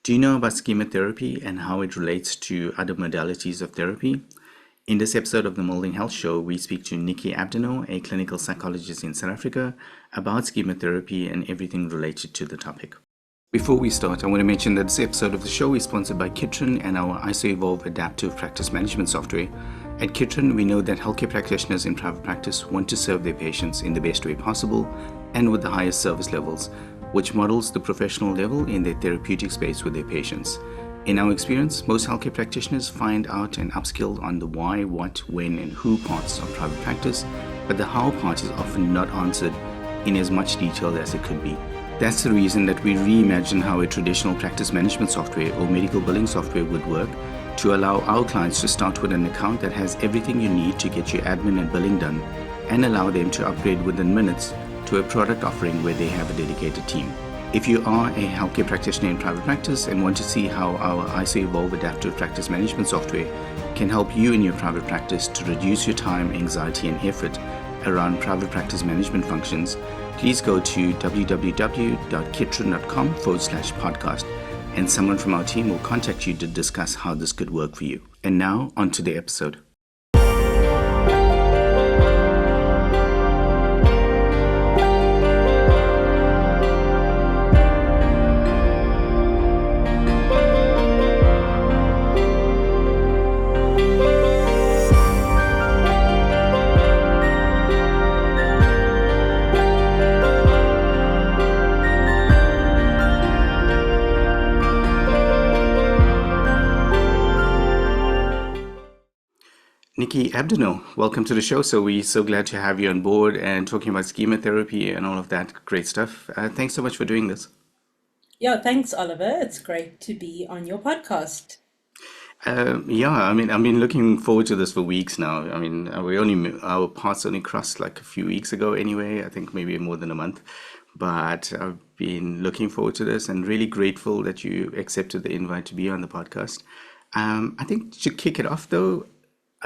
Do you know about schema therapy and how it relates to other modalities of therapy? In this episode of the Moulding Health Show, we speak to Nicky Abdinor, a clinical psychologist in South Africa, about schema therapy and everything related to the topic. Before we start, I want to mention that this episode of the show is sponsored by Kitron and our ISO Evolve Adaptive Practice Management software. At Kitron, we know that healthcare practitioners in private practice want to serve their patients in the best way possible and with the highest service levels, which models the professional level in their therapeutic space with their patients. In our experience, most healthcare practitioners find out and upskill on the why, what, when, and who parts of private practice, but the how part is often not answered in as much detail as it could be. That's the reason that we reimagine how a traditional practice management software or medical billing software would work to allow our clients to start with an account that has everything you need to get your admin and billing done and allow them to upgrade within minutes to a product offering where they have a dedicated team. If you are a healthcare practitioner in private practice and want to see how our ISO Evolve Adaptive Practice Management software can help you in your private practice to reduce your time, anxiety, and effort around private practice management functions, please go to www.kitron.com/podcast and someone from our team will contact you to discuss how this could work for you. And now, on to the episode. Nicky Abdinor, welcome to the show. So we're so glad to have you on board and talking about schema therapy and all of that great stuff. Thanks so much for doing this. Yeah, thanks, Oliver. It's great to be on your podcast. I've been looking forward to this for weeks now. Our paths only crossed like a few weeks ago anyway. I think maybe more than a month. But I've been looking forward to this and really grateful that you accepted the invite to be on the podcast. I think to kick it off though,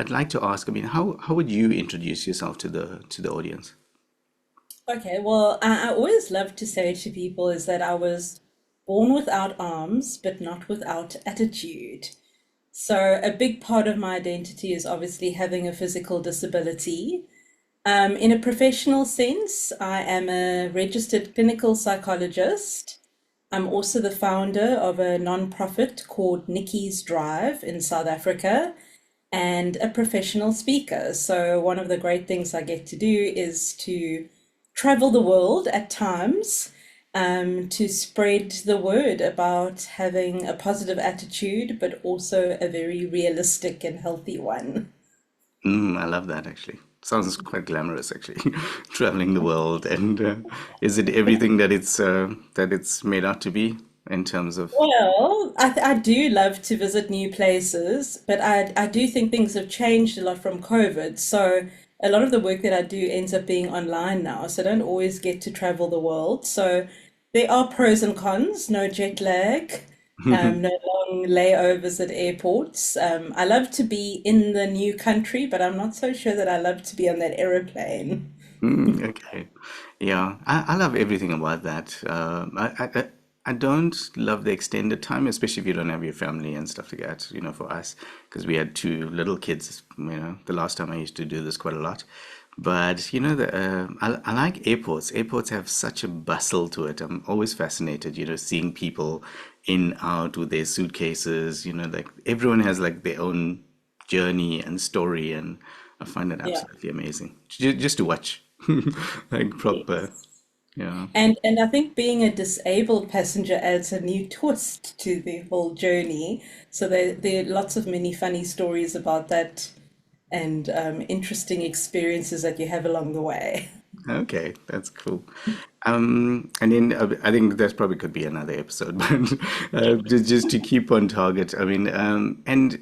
I'd like to ask, how would you introduce yourself to the audience? Okay, well, I always love to say to people is that I was born without arms, but not without attitude. So a big part of my identity is obviously having a physical disability. In a professional sense, I am a registered clinical psychologist. I'm also the founder of a non-profit called Nicky's Drive in South Africa, and a professional speaker. So one of the great things I get to do is to travel the world at times, to spread the word about having a positive attitude, but also a very realistic and healthy one. I love that actually. Sounds quite glamorous actually, traveling the world. And is it everything that it's made out to be in terms of? Well, I do love to visit new places, but I do think things have changed a lot from COVID. So a lot of the work that I do ends up being online now. So I don't always get to travel the world. So there are pros and cons, no jet lag, no long layovers at airports. I love to be in the new country, but I'm not so sure that I love to be on that aeroplane. Okay. Yeah, I love everything about that. I don't love the extended time, especially if you don't have your family and stuff like that, for us, because we had two little kids, the last time I used to do this quite a lot. But, I like airports. Airports have such a bustle to it. I'm always fascinated, seeing people in, out with their suitcases, like everyone has like their own journey and story. And I find that Yeah. absolutely amazing just to watch, like proper, Yes. yeah. And I think being a disabled passenger adds a new twist to the whole journey. So there are lots of many funny stories about that and interesting experiences that you have along the way. Okay, that's cool. And then I think that probably could be another episode, but just to keep on target. And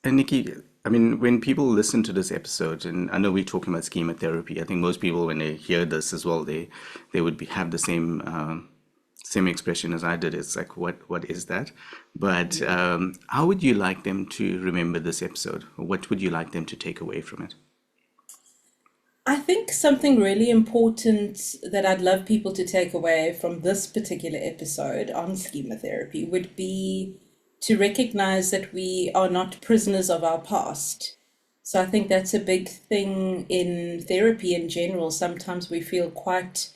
Nikki, when people listen to this episode, and I know we're talking about schema therapy, I think most people when they hear this as well, they would have the same expression as I did. It's like, what is that? But how would you like them to remember this episode? What would you like them to take away from it? I think something really important that I'd love people to take away from this particular episode on schema therapy would be to recognize that we are not prisoners of our past. So I think that's a big thing in therapy in general. Sometimes we feel quite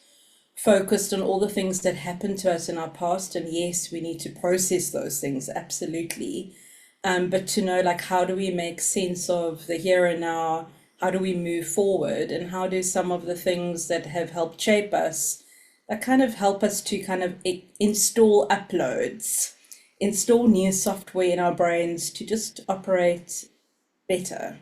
focused on all the things that happened to us in our past, and yes, we need to process those things, absolutely. But to know, like, how do we make sense of the here and now? How do we move forward? And how do some of the things that have helped shape us, that kind of help us to kind of install uploads, install new software in our brains to just operate better?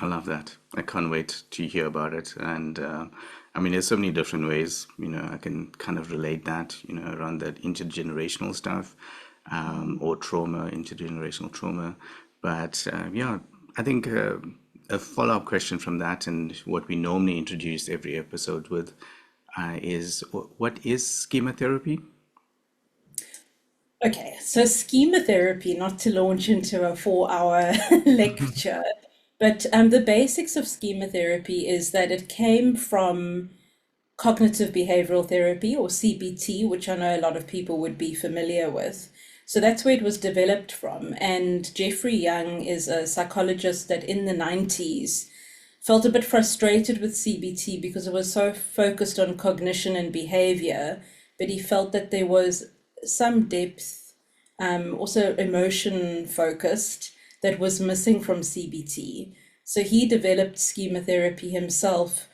I love that. I can't wait to hear about it. And I mean, there's so many different ways, I can kind of relate that, around that intergenerational stuff, or trauma, intergenerational trauma. But yeah, I think a follow-up question from that, and what we normally introduce every episode with, is what is schema therapy? Okay, so schema therapy, not to launch into a 4 hour lecture, but the basics of schema therapy is that it came from cognitive behavioral therapy, or CBT, which I know a lot of people would be familiar with. So that's where it was developed from. And Jeffrey Young is a psychologist that in the 90s felt a bit frustrated with CBT because it was so focused on cognition and behavior, but he felt that there was some depth, also emotion focused, that was missing from CBT. So he developed schema therapy himself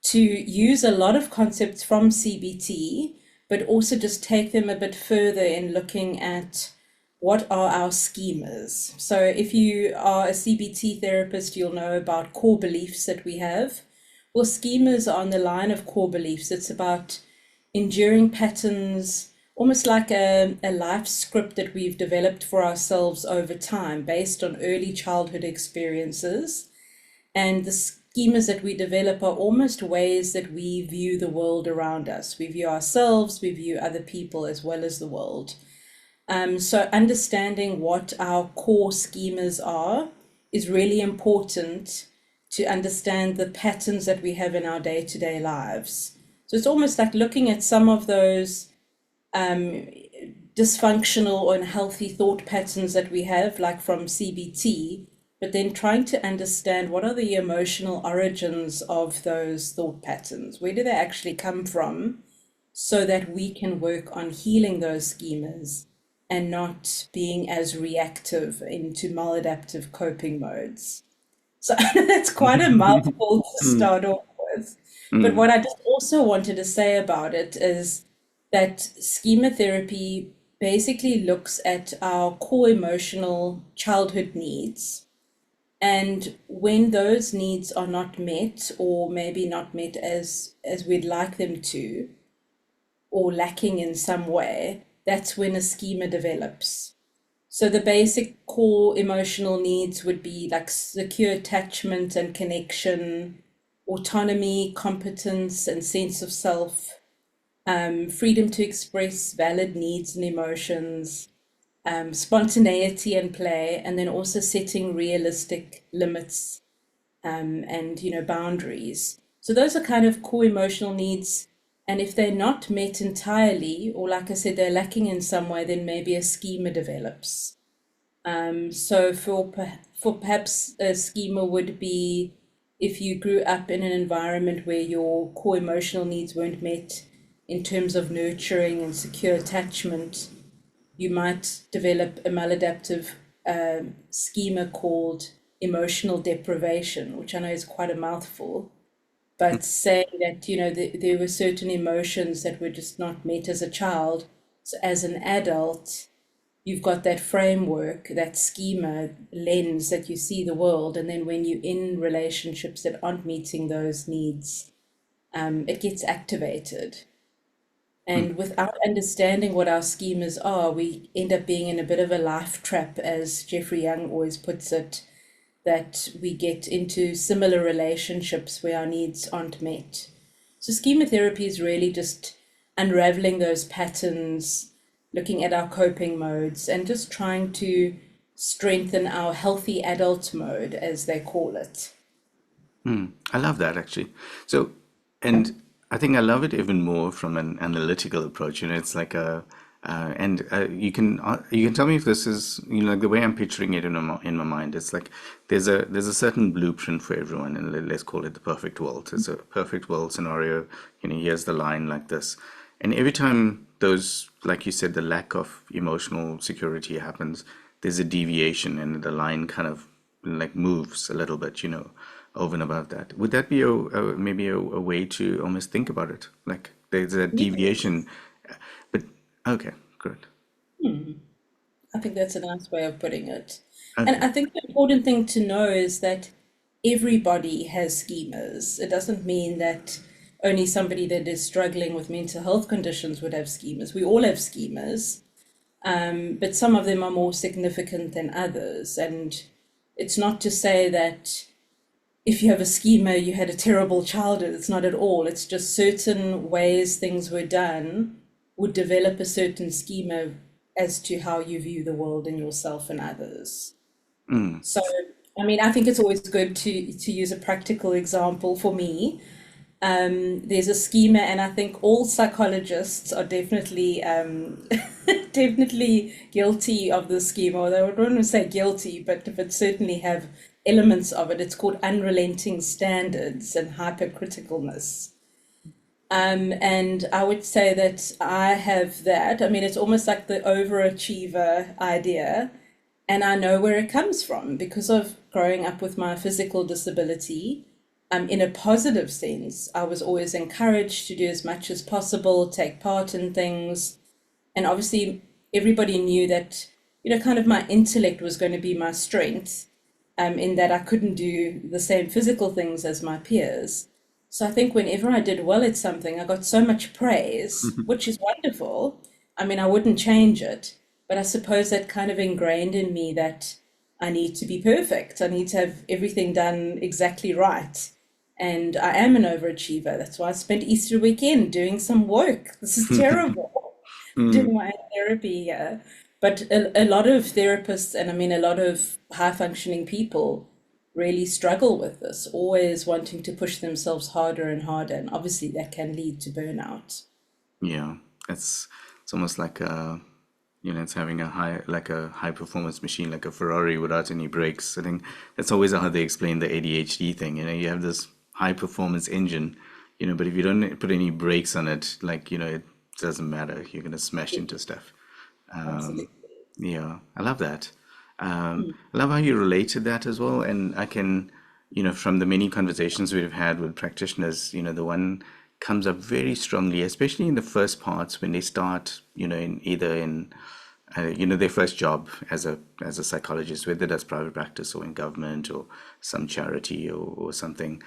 to use a lot of concepts from CBT, but also just take them a bit further in looking at what are our schemas. So if you are a CBT therapist, you'll know about core beliefs that we have. Well, schemas are on the line of core beliefs. It's about enduring patterns, almost like a life script that we've developed for ourselves over time based on early childhood experiences. And the schemas that we develop are almost ways that we view the world around us. We view ourselves, we view other people as well as the world. So understanding what our core schemas are is really important to understand the patterns that we have in our day-to-day lives. So it's almost like looking at some of those dysfunctional or unhealthy thought patterns that we have, like from CBT, but then trying to understand what are the emotional origins of those thought patterns. Where do they actually come from? So that we can work on healing those schemas and not being as reactive into maladaptive coping modes. So that's quite a mouthful to start off with. But what I just also wanted to say about it is that schema therapy basically looks at our core emotional childhood needs. And when those needs are not met, or maybe not met as we'd like them to, or lacking in some way, that's when a schema develops. So the basic core emotional needs would be like secure attachment and connection, autonomy, competence, and sense of self, freedom to express valid needs and emotions, spontaneity and play, and then also setting realistic limits, and boundaries. So those are kind of core emotional needs. And if they're not met entirely, or like I said, they're lacking in some way, then maybe a schema develops. So for perhaps a schema would be if you grew up in an environment where your core emotional needs weren't met in terms of nurturing and secure attachment, you might develop a maladaptive schema called emotional deprivation, which I know is quite a mouthful, but saying that, there were certain emotions that were just not met as a child. So as an adult, you've got that framework, that schema lens that you see the world. And then when you're in relationships that aren't meeting those needs, it gets activated. And without understanding what our schemas are, we end up being in a bit of a life trap, as Jeffrey Young always puts it, that we get into similar relationships where our needs aren't met. So schema therapy is really just unraveling those patterns, looking at our coping modes, and just trying to strengthen our healthy adult mode, as they call it. I love that actually. So, and I think I love it even more from an analytical approach. It's like and you can tell me if this is like the way I'm picturing it in my mind. It's like there's a certain blueprint for everyone, and let's call it the perfect world. It's a perfect world scenario. Here's the line like this, and every time those, like you said, the lack of emotional security happens, there's a deviation, and the line kind of like moves a little bit, over and above that. Would that be maybe a way to almost think about it? Like there's a deviation, Yes. but okay, good. I think that's a nice way of putting it. And Okay. I think the important thing to know is that everybody has schemas. It doesn't mean that only somebody that is struggling with mental health conditions would have schemas. We all have schemas, but some of them are more significant than others. And it's not to say that if you have a schema, you had a terrible childhood. It's not at all. It's just certain ways things were done would develop a certain schema as to how you view the world and yourself and others. So, I mean, I think it's always good to use a practical example for me. There's a schema, and I think all psychologists are definitely definitely guilty of the schema. Although I don't want to say guilty, but certainly have elements of it. It's called unrelenting standards and hypercriticalness. And I would say that I have that. I mean, it's almost like the overachiever idea, and I know where it comes from because of growing up with my physical disability. In a positive sense, I was always encouraged to do as much as possible, take part in things. And obviously, everybody knew that, kind of my intellect was going to be my strength, in that I couldn't do the same physical things as my peers. So I think whenever I did well at something, I got so much praise, which is wonderful. I mean, I wouldn't change it, but I suppose that kind of ingrained in me that I need to be perfect. I need to have everything done exactly right. And I am an overachiever. That's why I spent Easter weekend doing some work. This is terrible. Doing my therapy here. But a lot of therapists, and I mean a lot of high functioning people, really struggle with this, always wanting to push themselves harder and harder. And obviously that can lead to burnout. Yeah, it's almost like it's having a high performance machine, like a Ferrari without any brakes. I think that's always how they explain the ADHD thing. You have this high performance engine, but if you don't put any brakes on it, like, it doesn't matter. You're gonna smash Yeah, into stuff. absolutely. Yeah, I love that. I love how you related that as well. And I can, from the many conversations we've had with practitioners, the one comes up very strongly, especially in the first parts when they start, in either in, their first job as a psychologist, whether that's private practice or in government or some charity or something.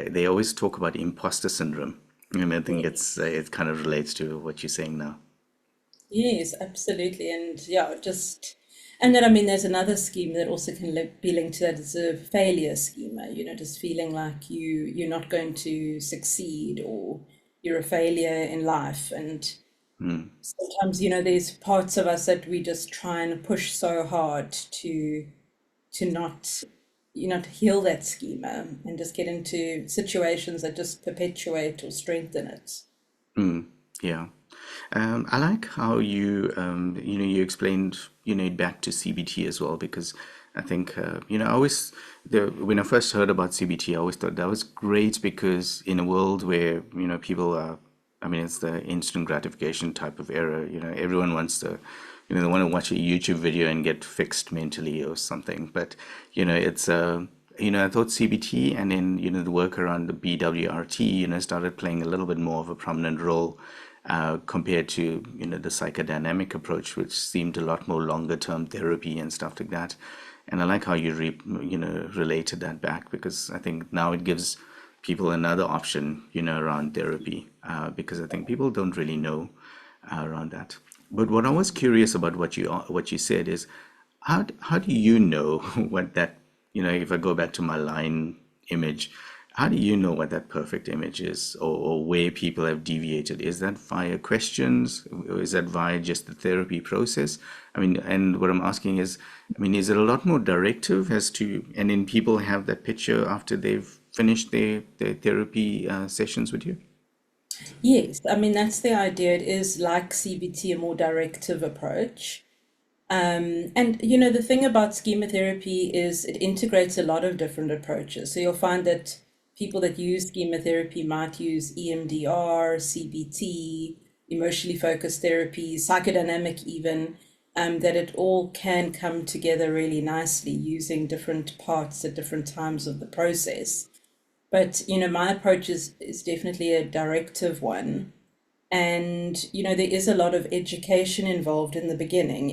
They always talk about imposter syndrome. And I think it kind of relates to what you're saying now. Yes, absolutely. And yeah, just, and then I mean, there's another scheme that also can be linked to that. It's a failure schema, just feeling like you're not going to succeed or you're a failure in life. And sometimes, there's parts of us that we just try and push so hard to not, to heal that schema and just get into situations that just perpetuate or strengthen it. Yeah. I like how you explained, it back to CBT as well, because I think, I always, when I first heard about CBT, I always thought that was great because in a world where, people are, I mean, it's the instant gratification type of era, everyone wants to, they want to watch a YouTube video and get fixed mentally or something. But, it's, I thought CBT and then, the work around the BWRT, started playing a little bit more of a prominent role compared to the psychodynamic approach, which seemed a lot more longer term therapy and stuff like that. And I like how you related that back because I think now it gives people another option around therapy because I think people don't really know around that. But what I was curious about what you said is how do you know what that if I go back to my line image, how do you know what that perfect image is, or where people have deviated? Is that via questions, or is that via just the therapy process? I mean, and what I'm asking is, I mean, is it a lot more directive as to, and then people have that picture after they've finish their therapy sessions with you? Yes, I mean, that's the idea. It is like CBT, a more directive approach. And the thing about schema therapy is it integrates a lot of different approaches. So you'll find that people that use schema therapy might use EMDR, CBT, emotionally focused therapy, psychodynamic even, that it all can come together really nicely using different parts at different times of the process. But my approach is definitely a directive one. And there is a lot of education involved in the beginning.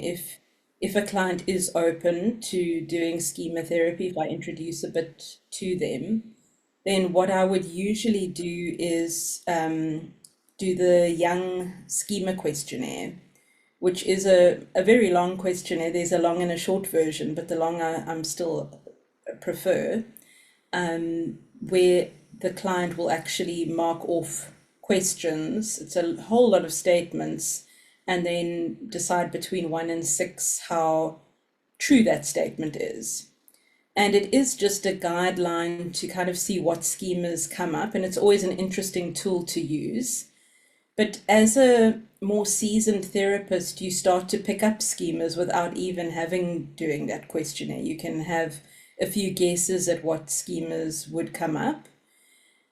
If a client is open to doing schema therapy, if I introduce a bit to them, then what I would usually do is do the young schema questionnaire, which is a very long questionnaire. There's a long and a short version, but the long I'm still prefer, where the client will actually mark off questions. It's a whole lot of statements, and then decide between 1 and 6 how true that statement is. And it is just a guideline to kind of see what schemas come up, and it's always an interesting tool to use. But as a more seasoned therapist, you start to pick up schemas without even having doing that questionnaire. You can have a few guesses at what schemas would come up.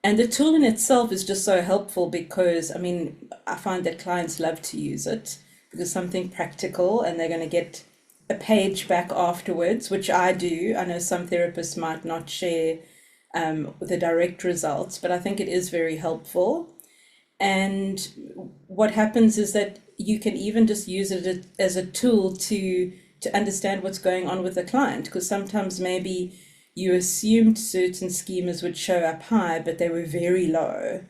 And the tool in itself is just so helpful because, I mean, I find that clients love to use it because something practical and they're going to get a page back afterwards, which I do. I know some therapists might not share the direct results, but I think it is very helpful. And what happens is that you can even just use it as a tool to understand what's going on with the client, because sometimes maybe you assumed certain schemas would show up high, but they were very low.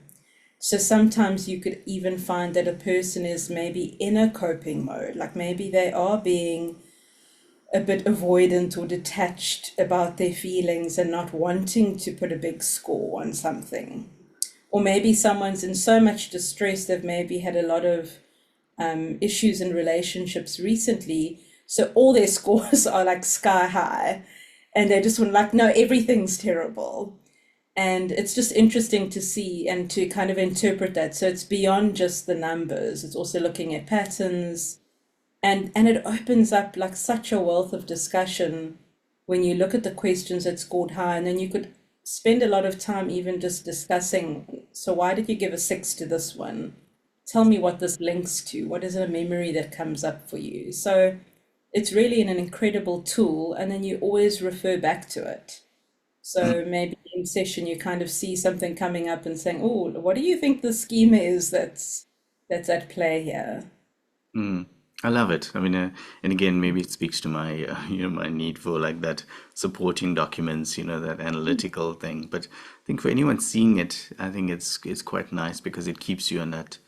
So sometimes you could even find that a person is maybe in a coping mode, like maybe they are being a bit avoidant or detached about their feelings and not wanting to put a big score on something. Or maybe someone's in so much distress, they've maybe had a lot of issues in relationships recently, so all their scores are like sky high, and they just want like, no, everything's terrible. And it's just interesting to see and to kind of interpret that. So it's beyond just the numbers, it's also looking at patterns, and it opens up like such a wealth of discussion when you look at the questions that scored high, and then you could spend a lot of time even just discussing, so why did you give a 6 to this one? Tell me what this links to. What is a memory that comes up for you? So it's really an incredible tool, and then you always refer back to it. So maybe in session you kind of see something coming up and saying, oh, what do you think the schema is that's at play here? I love it. I mean, and again, maybe it speaks to my, my need for like that supporting documents, that analytical thing. But I think for anyone seeing it, I think it's quite nice because it keeps you on that,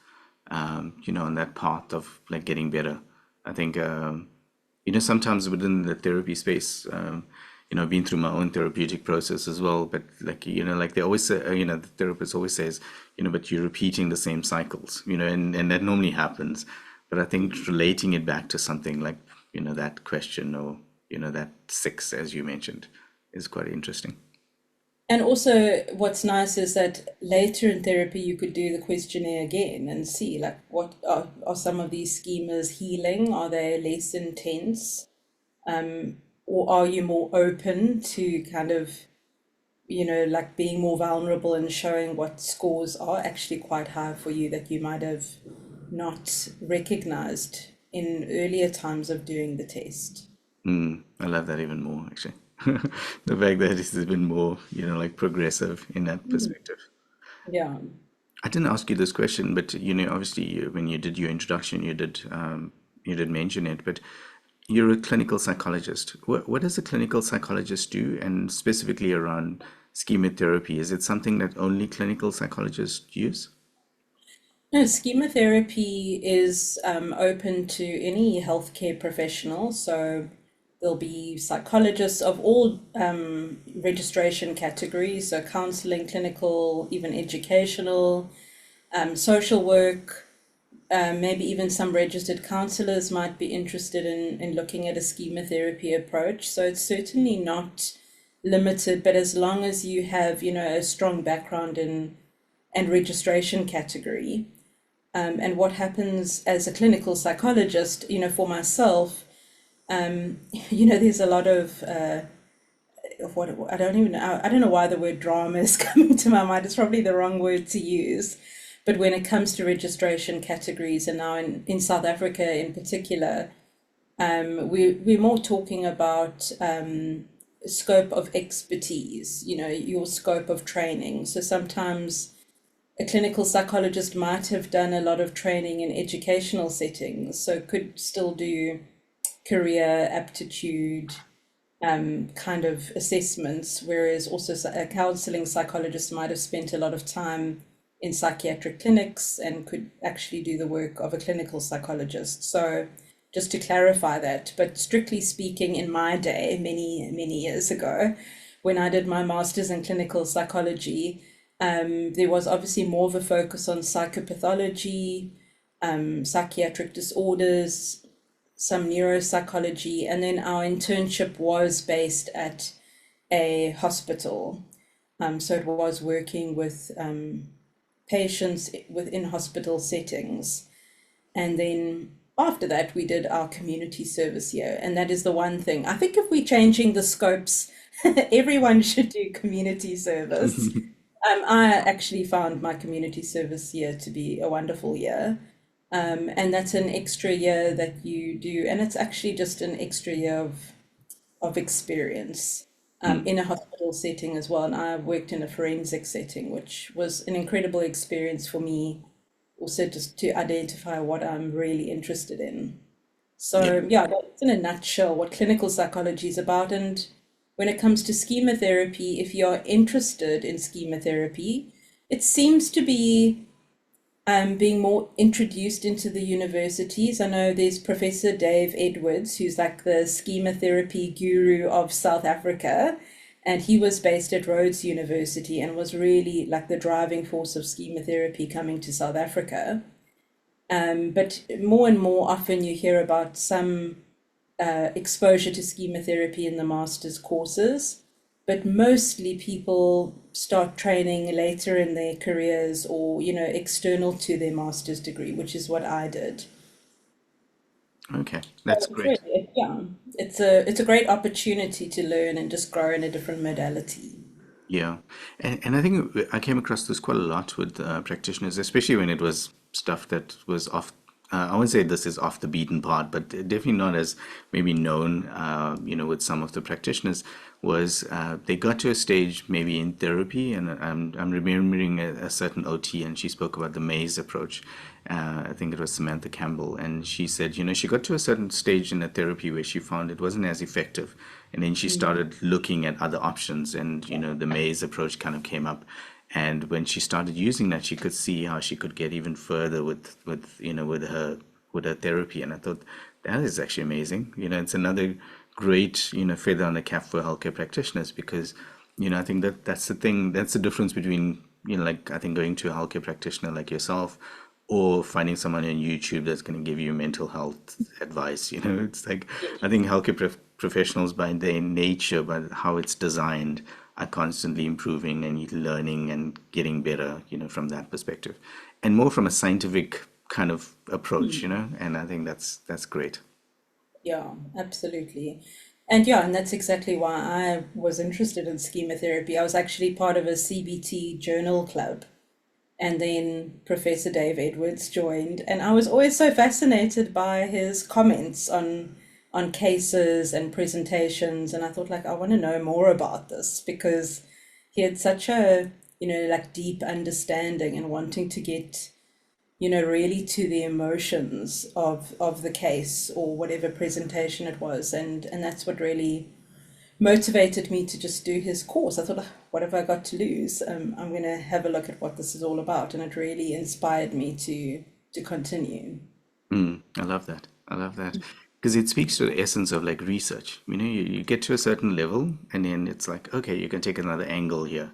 on that path of like getting better. I think, sometimes within the therapy space, I've been through my own therapeutic process as well. But like, like they always say, the therapist always says, but you're repeating the same cycles, and that normally happens. But I think relating it back to something like, that question or, that 6, as you mentioned, is quite interesting. And also, what's nice is that later in therapy, you could do the questionnaire again and see, like, what are some of these schemas healing? Are they less intense? Or are you more open to kind of, like being more vulnerable and showing what scores are actually quite high for you that you might have not recognized in earlier times of doing the test? I love that even more, actually. The fact that it's even more, like progressive in that Mm. perspective. Yeah. I didn't ask you this question, but obviously, when you did your introduction, you did mention it. But you're a clinical psychologist. What does a clinical psychologist do, and specifically around schema therapy? Is it something that only clinical psychologists use? No, schema therapy is open to any healthcare professional. So there'll be psychologists of all registration categories, so counseling, clinical, even educational, social work, maybe even some registered counselors might be interested in looking at a schema therapy approach. So it's certainly not limited, but as long as you have, a strong background in and registration category. And what happens as a clinical psychologist, for myself, there's a lot of what I don't even know. I don't know why the word drama is coming to my mind. It's probably the wrong word to use. But when it comes to registration categories, and now in South Africa in particular, we're more talking about scope of expertise, your scope of training. So sometimes a clinical psychologist might have done a lot of training in educational settings, so could still do career aptitude kind of assessments, whereas also a counseling psychologist might have spent a lot of time in psychiatric clinics and could actually do the work of a clinical psychologist. So just to clarify that, but strictly speaking, in my day, many, many years ago, when I did my master's in clinical psychology, there was obviously more of a focus on psychopathology, psychiatric disorders, some neuropsychology, and then our internship was based at a hospital. So it was working with patients within hospital settings. And then after that, we did our community service year. And that is the one thing. I think if we're changing the scopes, everyone should do community service. I actually found my community service year to be a wonderful year. And that's an extra year that you do, and it's actually just an extra year of experience Mm. in a hospital setting as well. And I worked in a forensic setting, which was an incredible experience for me, also just to identify what I'm really interested in. Yeah. So, yeah, that's in a nutshell what clinical psychology is about. And when it comes to schema therapy, if you're interested in schema therapy, it seems to be being more introduced into the universities. I know there's Professor Dave Edwards, who's like the schema therapy guru of South Africa, and he was based at Rhodes University and was really like the driving force of schema therapy coming to South Africa. But more and more often you hear about some exposure to schema therapy in the master's courses, but mostly people start training later in their careers or, external to their master's degree, which is what I did. Okay, So that's it's great. really, yeah, it's a great opportunity to learn and just grow in a different modality. Yeah, and I think I came across this quite a lot with practitioners, especially when it was stuff that was off. I wouldn't say this is off the beaten path, but definitely not as maybe known. With some of the practitioners, was they got to a stage maybe in therapy, and I'm remembering a certain OT, and she spoke about the maze approach. I think it was Samantha Campbell, and she said, she got to a certain stage in a therapy where she found it wasn't as effective, and then she Mm. started looking at other options, and the maze approach kind of came up. And when she started using that, she could see how she could get even further with her therapy. And I thought that is actually amazing. It's another great feather on the cap for healthcare practitioners, because I think that's the thing, that's the difference between like, I think, going to a healthcare practitioner like yourself, or finding someone on YouTube that's going to give you mental health advice. It's like, I think healthcare professionals by their nature, by how it's designed, are constantly improving and learning and getting better, from that perspective, and more from a scientific kind of approach, and I think that's great. Yeah, absolutely. And yeah, and that's exactly why I was interested in schema therapy. I was actually part of a CBT journal club. And then Professor Dave Edwards joined, and I was always so fascinated by his comments on cases and presentations, and I thought like I want to know more about this because he had such a, like deep understanding and wanting to get, really to the emotions of the case or whatever presentation it was, and that's what really motivated me to just do his course. I thought, "Ah, what have I got to lose? I'm going to have a look at what this is all about," and it really inspired me to continue. I love that. I love that. Because it speaks to the essence of like research. You get to a certain level, and then it's like, okay, you can take another angle here.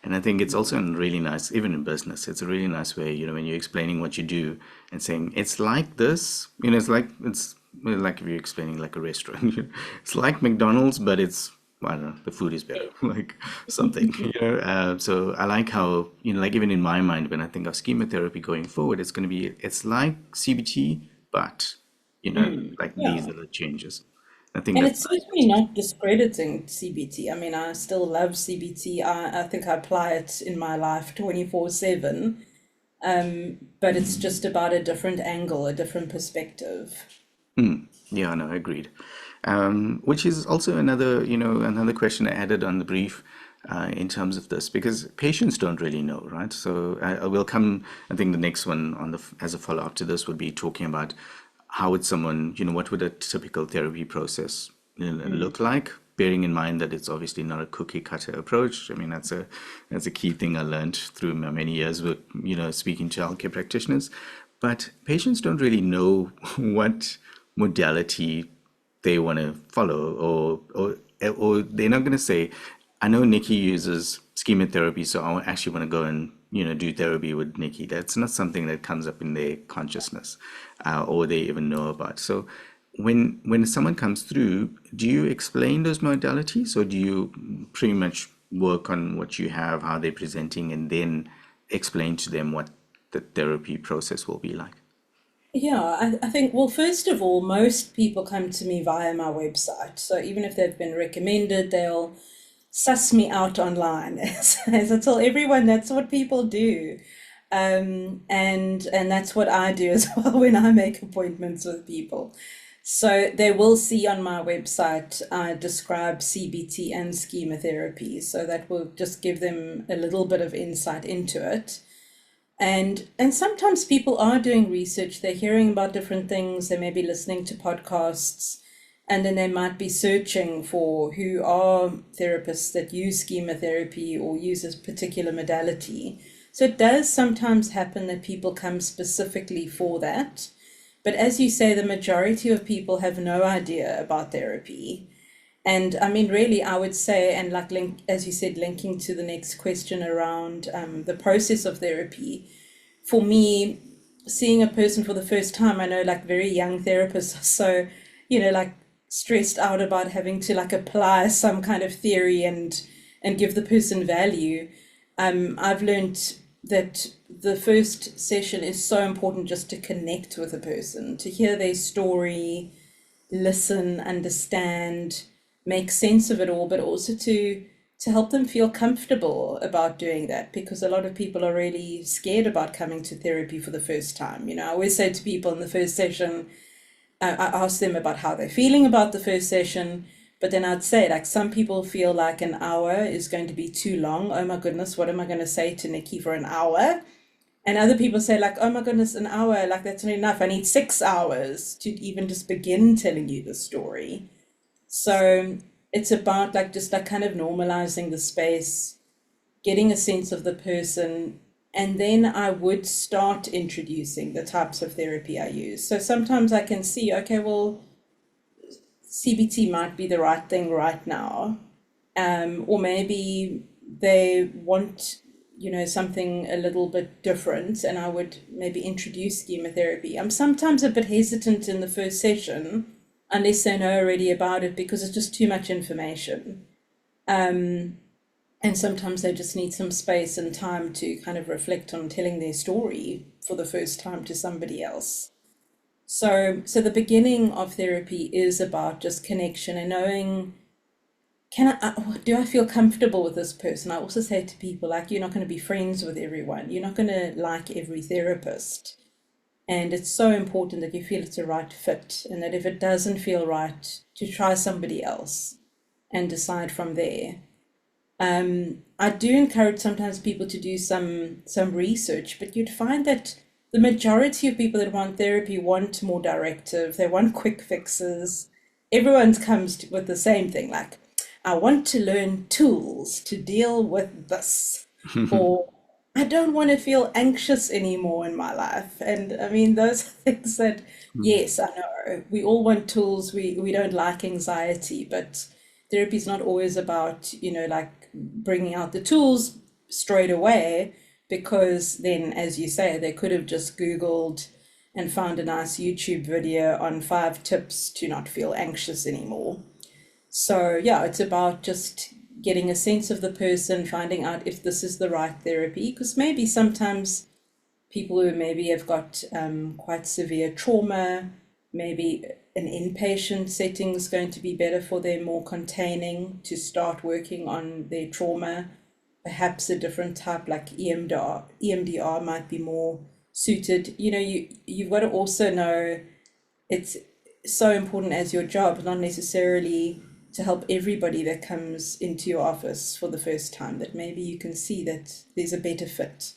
And I think it's also a really nice, even in business, it's a really nice way, when you're explaining what you do and saying, it's like this, it's like, if you're explaining like a restaurant. It's like McDonald's, but it's I don't know, the food is better, like something, So I like how, like even in my mind, when I think of schema therapy going forward, it's like CBT, but, like these Yeah. are the changes. I think And that's it's nice. certainly not discrediting CBT. I mean, I still love CBT. I think I apply it in my life 24/7. But it's just about a different angle, a different perspective. Yeah, no, agreed. Which is also another question I added on the brief in terms of this, because patients don't really know, right? So I will come, I think the next one as a follow-up to this would be talking about how would someone, what would a typical therapy process Mm. look like, bearing in mind that it's obviously not a cookie cutter approach. I mean, that's a key thing I learned through my many years with, speaking to healthcare practitioners. But patients don't really know what modality they want to follow, or they're not going to say, I know Nikki uses schema therapy, so I actually want to go and do therapy with Nikki. That's not something that comes up in their consciousness, or they even know about. So when someone comes through, do you explain those modalities, or do you pretty much work on what you have, how they're presenting, and then explain to them what the therapy process will be like? Yeah, I think, well, first of all, most people come to me via my website. So even if they've been recommended, they'll suss me out online. As I tell everyone, that's what people do. And that's what I do as well when I make appointments with people. So they will see on my website, I describe CBT and schema therapy. So that will just give them a little bit of insight into it. And sometimes people are doing research, they're hearing about different things, they may be listening to podcasts, and then they might be searching for who are therapists that use schema therapy or use a particular modality. So it does sometimes happen that people come specifically for that. But as you say, the majority of people have no idea about therapy. And I mean, really, I would say, and like link, as you said, linking to the next question around the process of therapy, for me, seeing a person for the first time, I know like very young therapists are so, like stressed out about having to like apply some kind of theory and give the person value. I've learned that the first session is so important just to connect with a person, to hear their story, listen, understand, make sense of it all, but also to help them feel comfortable about doing that, because a lot of people are really scared about coming to therapy for the first time. I always say to people in the first session, I ask them about how they're feeling about the first session, but then I'd say like some people feel like an hour is going to be too long. Oh my goodness, what am I going to say to Nikki for an hour? And other people say, like, oh my goodness, an hour, like, that's not enough. I need 6 hours to even just begin telling you the story. So it's about, like, just like kind of normalizing the space, getting a sense of the person. And then I would start introducing the types of therapy I use. So sometimes I can see, okay, well, CBT might be the right thing right now. Or maybe they want, something a little bit different, and I would maybe introduce chemotherapy. I'm sometimes a bit hesitant in the first session unless they know already about it, because it's just too much information. And sometimes they just need some space and time to kind of reflect on telling their story for the first time to somebody else. So the beginning of therapy is about just connection and knowing, do I feel comfortable with this person? I also say to people, like, you're not going to be friends with everyone. You're not going to like every therapist. And it's so important that you feel it's a right fit, and that if it doesn't feel right, to try somebody else and decide from there. I do encourage sometimes people to do some research, but you'd find that the majority of people that want therapy want more directive. They want quick fixes. Everyone comes with the same thing, like, I want to learn tools to deal with this, or I don't want to feel anxious anymore in my life. And I mean, those are things that, yes, I know we all want tools. We don't like anxiety, but therapy is not always about, like bringing out the tools straight away, because then, as you say, they could have just Googled and found a nice YouTube video on 5 tips to not feel anxious anymore. So yeah, it's about just getting a sense of the person, finding out if this is the right therapy, because maybe sometimes people who maybe have got quite severe trauma, maybe an inpatient setting is going to be better for them, more containing to start working on their trauma. Perhaps a different type like EMDR might be more suited. You've got to also know it's so important as your job, not necessarily to help everybody that comes into your office for the first time, that maybe you can see that there's a better fit.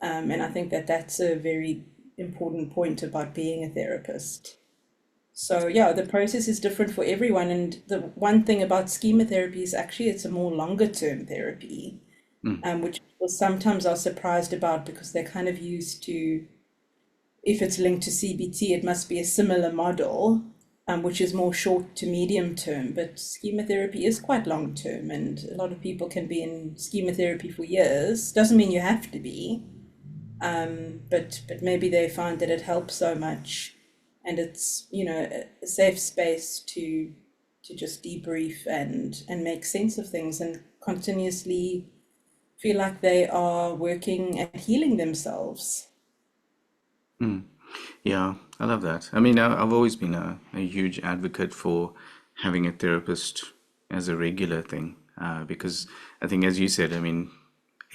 And I think that that's a very important point about being a therapist. So yeah, the process is different for everyone. And the one thing about schema therapy is actually it's a more longer term therapy, Mm. which people sometimes are surprised about because they're kind of used to, if it's linked to CBT, it must be a similar model, which is more short to medium term. But schema therapy is quite long term, and a lot of people can be in schema therapy for years. Doesn't mean you have to be, but maybe they find that it helps so much, and it's a safe space to just debrief and make sense of things and continuously feel like they are working at healing themselves. Mm. Yeah, I love that. I mean, I've always been a huge advocate for having a therapist as a regular thing, because I think, as you said, I mean,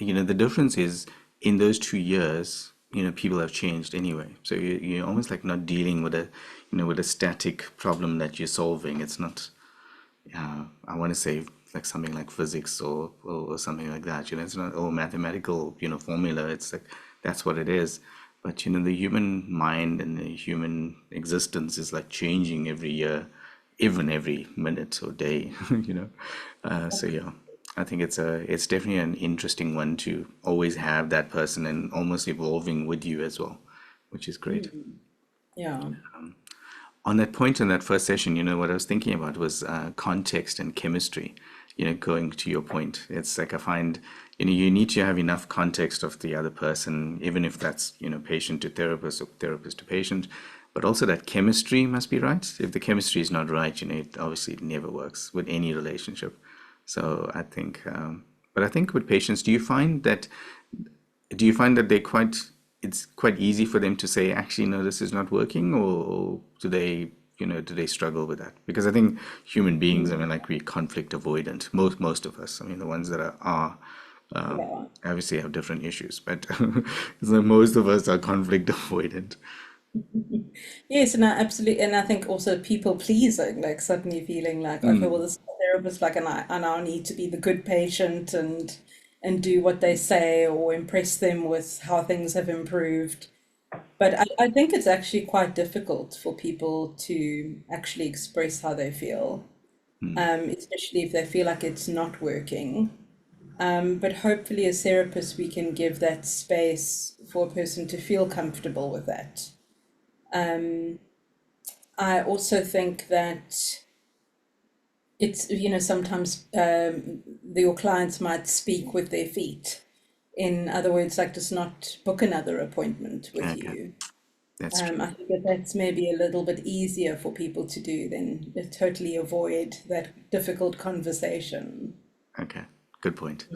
the difference is in those 2 years, people have changed anyway. So you're almost like not dealing with with a static problem that you're solving. It's not, I want to say like something like physics or something like that. It's not all mathematical, formula. It's like that's what it is. But the human mind and the human existence is like changing every year, even every minute or day. So yeah, I think it's definitely an interesting one to always have that person and almost evolving with you as well, which is great. Yeah. On that point in that first session, what I was thinking about was context and chemistry. Going to your point, it's like I find, you need to have enough context of the other person, even if that's, patient to therapist or therapist to patient, but also that chemistry must be right. If the chemistry is not right, it obviously never works with any relationship. So I think, but I think with patients, do you find that it's quite easy for them to say, actually, no, this is not working, or do they struggle with that? Because I think human beings, I mean, like we conflict avoidant, most of us. I mean, the ones that are Yeah. obviously have different issues, but so most of us are conflict avoidant. Yes, and I absolutely, and I think also people pleasing, like suddenly feeling like, okay, well, Mm, this therapist, like, and I now need to be the good patient and do what they say or impress them with how things have improved. But I think it's actually quite difficult for people to actually express how they feel, mm, especially if they feel like it's not working. But hopefully, as therapists, we can give that space for a person to feel comfortable with that. I also think that it's, sometimes your clients might speak with their feet. In other words, like just not book another appointment with okay, you. that's true. I think that that's maybe a little bit easier for people to do than totally avoid that difficult conversation. Okay, good point.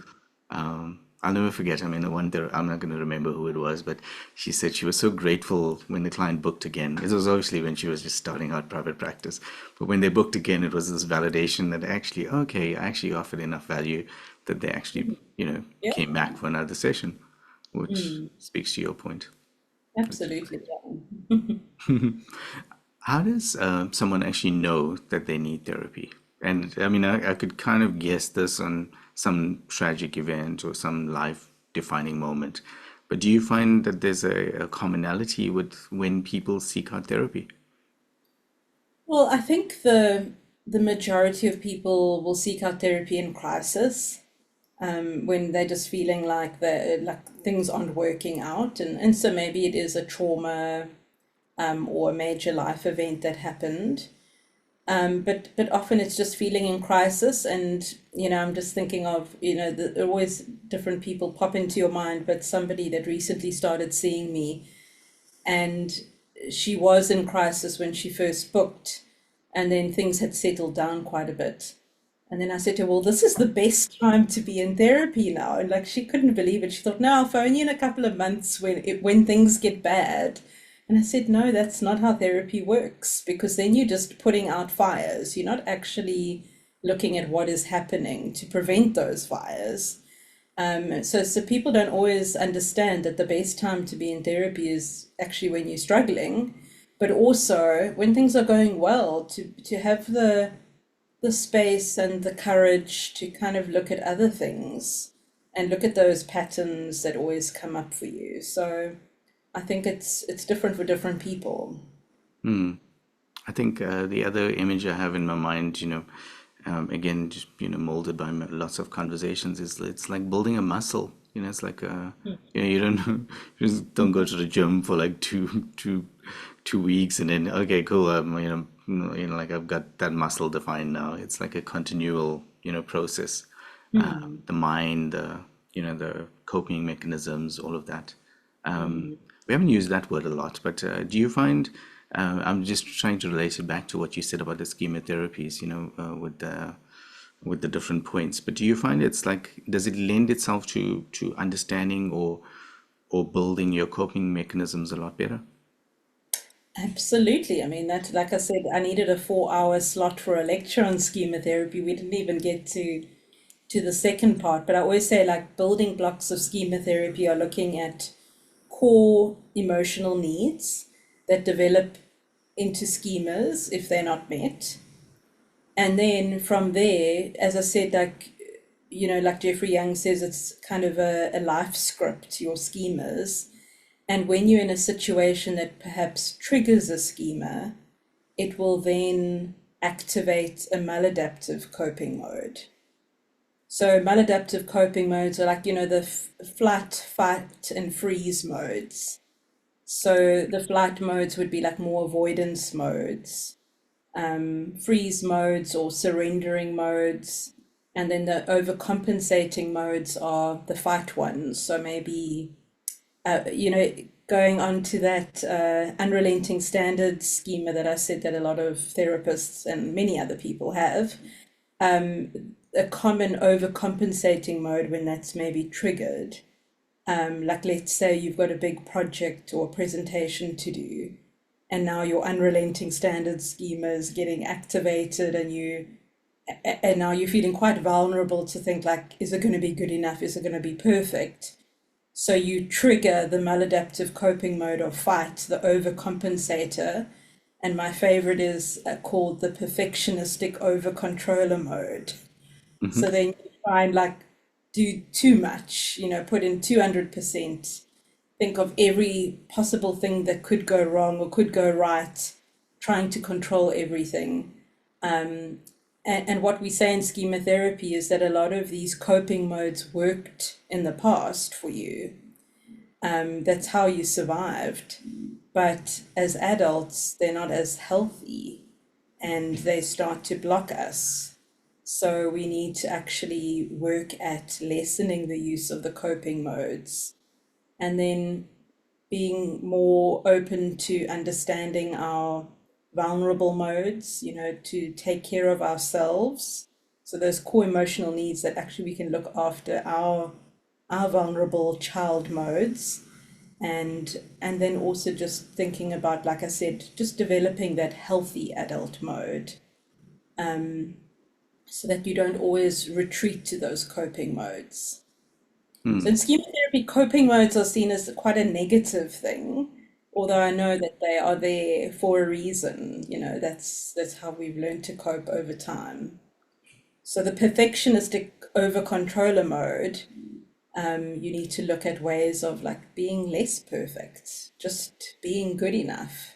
I'll never forget. I mean, the one there, I'm not going to remember who it was, but she said she was so grateful when the client booked again. It was obviously when she was just starting out private practice, but when they booked again, it was this validation that actually, okay, I actually offered enough value that they actually, Yeah, came back for another session, which mm, speaks to your point, which is absolutely. great. Yeah. How does someone actually know that they need therapy? And I mean, I could kind of guess this on some tragic event or some life-defining moment. But do you find that there's a commonality with when people seek out therapy? Well, I think the majority of people will seek out therapy in crisis, when they're just feeling like things aren't working out, and so maybe it is a trauma, or a major life event that happened. But often it's just feeling in crisis, and I'm just thinking of, always different people pop into your mind, but somebody that recently started seeing me, and she was in crisis when she first booked, And then things had settled down quite a bit. And then I said to her, well, this is the best time to be in therapy now. And like she couldn't believe it. She thought, no, I'll phone you in a couple of months when things get bad. And I said, no, that's not how therapy works, because then you're just putting out fires. You're not actually looking at what is happening to prevent those fires. So people don't always understand that the best time to be in therapy is actually when you're struggling, but also when things are going well, to have the space and the courage to kind of look at other things and look at those patterns that always come up for you. So I think it's different for different people. I think the other image I have in my mind, again, just molded by lots of conversations, is it's like building a muscle. It's like you don't you just don't go to the gym for like 2 weeks and then okay, cool. Like I've got that muscle defined now. It's like a continual process. The mind, the coping mechanisms, all of that. We haven't used that word a lot, but do you find, I'm just trying to relate it back to what you said about the schema therapies, with the different points. But do you find it's like, does it lend itself to understanding or building your coping mechanisms a lot better? Absolutely. I mean, that, like I said, I needed a 4 hour slot for a lecture on schema therapy. We didn't even get to the second part, but I always say like building blocks of schema therapy are looking at core emotional needs that develop into schemas if they're not met. And then from there, as I said, like Jeffrey Young says, it's kind of a life script, your schemas. And when you're in a situation that perhaps triggers a schema, it will then activate a maladaptive coping mode. So maladaptive coping modes are like, the flight, fight, and freeze modes. So the flight modes would be like more avoidance modes, freeze modes or surrendering modes. And then the overcompensating modes are the fight ones. So maybe, going on to that unrelenting standards schema that I said that a lot of therapists and many other people have, a common overcompensating mode when that's maybe triggered. Like let's say you've got a big project or presentation to do, and now your unrelenting standard schema is getting activated, and now you're feeling quite vulnerable to think like, is it going to be good enough? Is it going to be perfect? So you trigger the maladaptive coping mode of fight, the overcompensator, and my favorite is called the perfectionistic overcontroller mode. So then you try and like do too much, put in 200%, think of every possible thing that could go wrong or could go right, trying to control everything. And what we say in schema therapy is that a lot of these coping modes worked in the past for you. That's how you survived. But as adults, they're not as healthy and they start to block us. So we need to actually work at lessening the use of the coping modes and then being more open to understanding our vulnerable modes, to take care of ourselves. So those core emotional needs that actually we can look after our vulnerable child modes, and then also just thinking about, like I said, just developing that healthy adult mode, so that you don't always retreat to those coping modes. So in schema therapy, coping modes are seen as quite a negative thing, although I know that they are there for a reason. That's how we've learned to cope over time. So the perfectionistic over-controller mode, you need to look at ways of like being less perfect, just being good enough,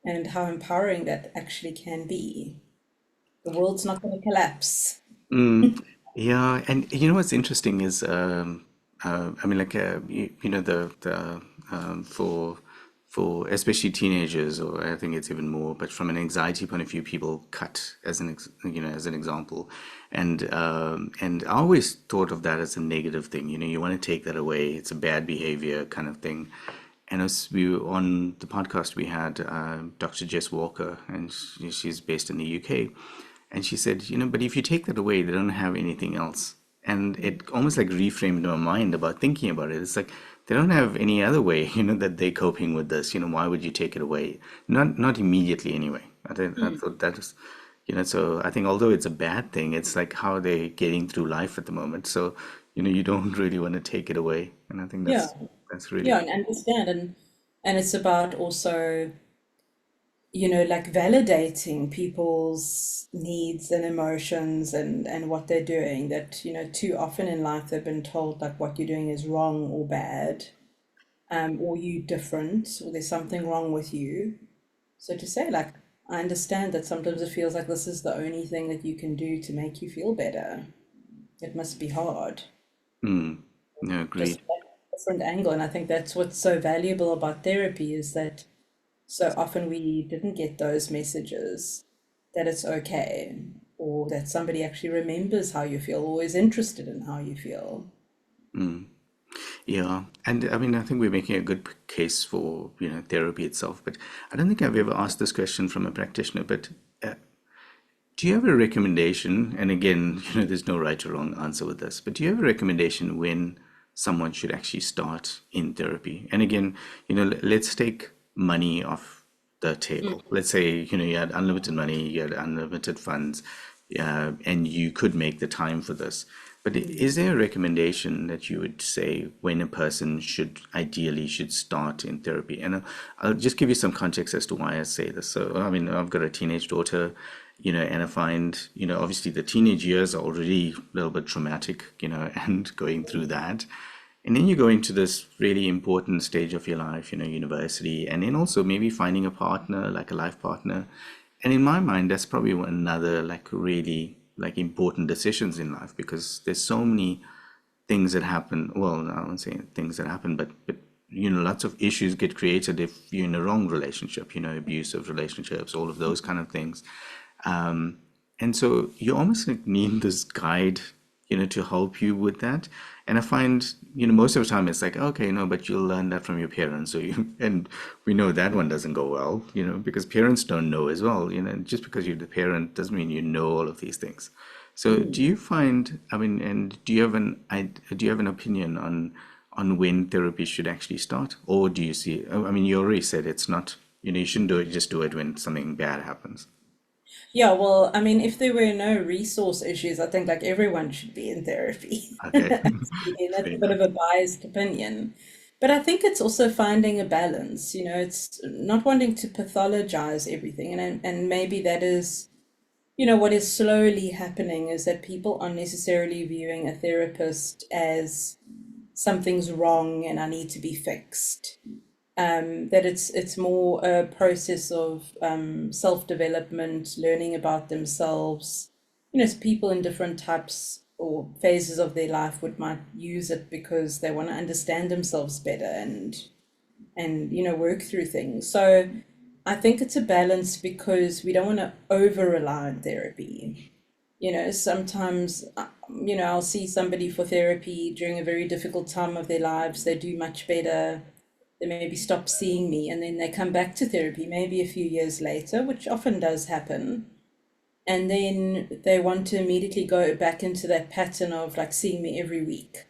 and how empowering that actually can be. The world's not going to collapse. Yeah, and what's interesting is, I mean, like the for especially teenagers, or I think it's even more. But from an anxiety point of view, people cut as as an example, and I always thought of that as a negative thing. You want to take that away. It's a bad behavior kind of thing, And as we were on the podcast, we had Dr. Jess Walker, and she's based in the UK. And she said, but if you take that away, they don't have anything else. And it almost like reframed my mind about thinking about it. It's like they don't have any other way, that they're coping with this. Why would you take it away? Not immediately anyway. I thought that was, so I think although it's a bad thing, it's like how they're getting through life at the moment. So, you don't really want to take it away. And I think Yeah, that's yeah, really, and understand, and it's about also, like validating people's needs and emotions and what they're doing. That, too often in life they've been told like what you're doing is wrong or bad, or you different, or there's something wrong with you. So to say like, I understand that sometimes it feels like this is the only thing that you can do to make you feel better. It must be hard. no, Just agreed. a different angle. And I think that's what's so valuable about therapy is that so often we didn't get those messages that it's okay, or that somebody actually remembers how you feel or is interested in how you feel. Yeah, and I mean, I think we're making a good case for, therapy itself, but I don't think I've ever asked this question from a practitioner, but do you have a recommendation? And again, there's no right or wrong answer with this, but do you have a recommendation when someone should actually start in therapy? And again, let's take money off the table. Let's say, you had unlimited money, you had unlimited funds, and you could make the time for this. But is there a recommendation that you would say when a person should start in therapy? And I'll just give you some context as to why I say this. So, I mean, I've got a teenage daughter, and I find, obviously the teenage years are already a little bit traumatic, and going through that. And then you go into this really important stage of your life, university, and then also maybe finding a partner, like a life partner. And in my mind, that's probably another like really like important decisions in life because there's so many things that happen. Well, I won't say things that happen, but lots of issues get created if you're in a wrong relationship, abusive relationships, all of those kind of things. And so you almost like need this guide, to help you with that. And I find, most of the time it's like, okay, no, but you'll learn that from your parents. So and we know that one doesn't go well, because parents don't know as well, just because you're the parent doesn't mean you know all of these things. So do you find, I mean, and do you have an opinion on when therapy should actually start? Or do you see, I mean, you already said it's not, you shouldn't do it, just do it when something bad happens. Yeah, well, I mean, if there were no resource issues, I think like everyone should be in therapy. Okay. Actually, and that's Fair a bit enough. of a biased opinion. But I think it's also finding a balance, it's not wanting to pathologize everything. And maybe that is, what is slowly happening is that people are necessarily viewing a therapist as something's wrong and I need to be fixed. That it's more a process of self-development, learning about themselves. So people in different types or phases of their life would might use it because they want to understand themselves better and work through things. So I think it's a balance because we don't want to over rely on therapy. Sometimes, I'll see somebody for therapy during a very difficult time of their lives. They do much better. They maybe stop seeing me and then they come back to therapy maybe a few years later, which often does happen. And then they want to immediately go back into that pattern of like seeing me every week.